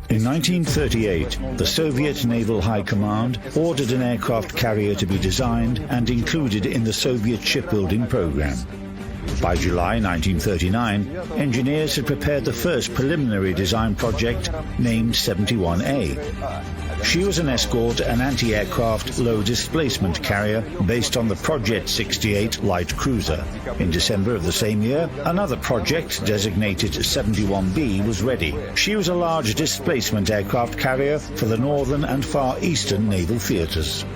In 1938, the Soviet Naval High Command ordered an aircraft carrier to be designed and included in the Soviet shipbuilding program. By July 1939, engineers had prepared the first preliminary design project named 71A. She was an escort and anti-aircraft low-displacement carrier based on the Project 68 light cruiser. In December of the same year, another project designated 71B was ready. She was a large displacement aircraft carrier for the northern and far eastern naval theaters.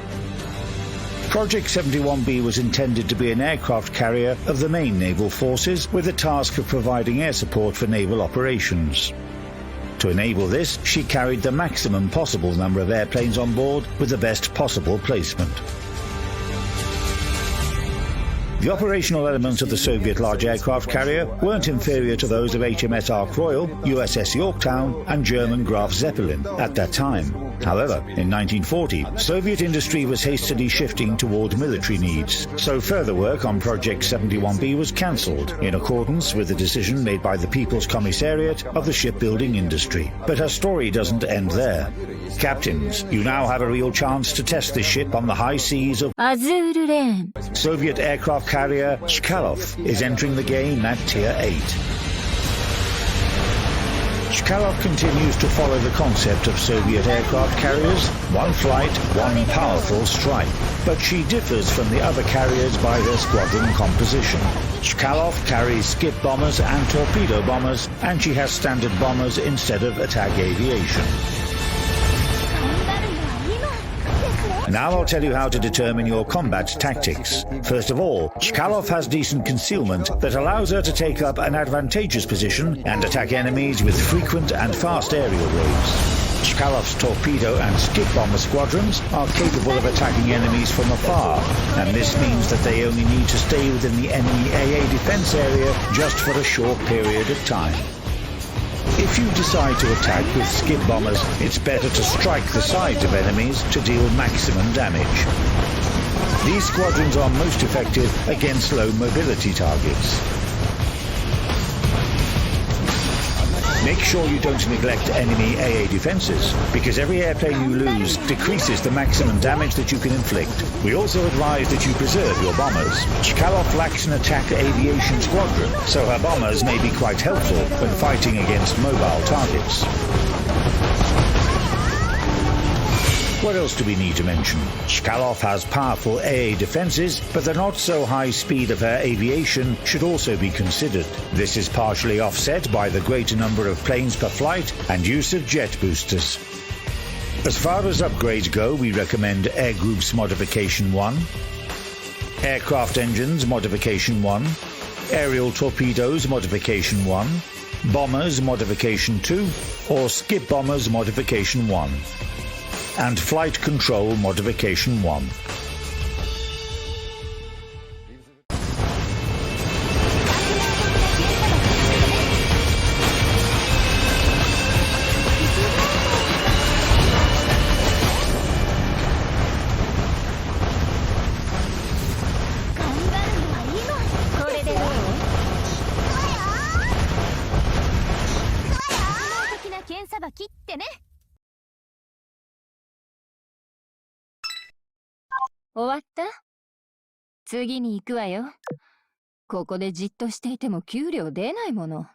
Project 71B was intended to be an aircraft carrier of the main naval forces with the task of providing air support for naval operations. To enable this, she carried the maximum possible number of airplanes on board with the best possible placement. The operational elements of the Soviet large aircraft carrier weren't inferior to those of HMS Ark Royal, USS Yorktown and German Graf Zeppelin at that time. However, in 1940, Soviet industry was hastily shifting toward military needs, so further work on Project 71B was cancelled, in accordance with the decision made by the People's Commissariat of the shipbuilding industry. But her story doesn't end there. Captains, you now have a real chance to test this ship on the high seas of Azur. Soviet aircraft carrier Chkalov is entering the game at Tier 8. Chkalov continues to follow the concept of Soviet aircraft carriers, one flight, one powerful strike. But she differs from the other carriers by her squadron composition. Chkalov carries skip bombers and torpedo bombers, and she has standard bombers instead of attack aviation. Now I'll tell you how to determine your combat tactics. First of all, Chkalov has decent concealment that allows her to take up an advantageous position and attack enemies with frequent and fast aerial raids. Chkalov's torpedo and skip bomber squadrons are capable of attacking enemies from afar, and this means that they only need to stay within the enemy AA defense area just for a short period of time. If you decide to attack with skip bombers, it's better to strike the sides of enemies to deal maximum damage. These squadrons are most effective against low mobility targets. Make sure you don't neglect enemy AA defenses, because every airplane you lose decreases the maximum damage that you can inflict. We also advise that you preserve your bombers. Chkalov lacks an attack aviation squadron, so her bombers may be quite helpful when fighting against mobile targets. What else do we need to mention? Chkalov has powerful AA defenses, but the not-so-high speed of her aviation should also be considered. This is partially offset by the greater number of planes per flight and use of jet boosters. As far as upgrades go, we recommend Air Groups Modification 1, Aircraft Engines Modification 1, Aerial Torpedoes Modification 1, Bombers Modification 2, or Skip Bombers Modification 1. And Flight Control Modification 1.終わった？次に行くわよ。ここでじっとしていても給料出ないもの。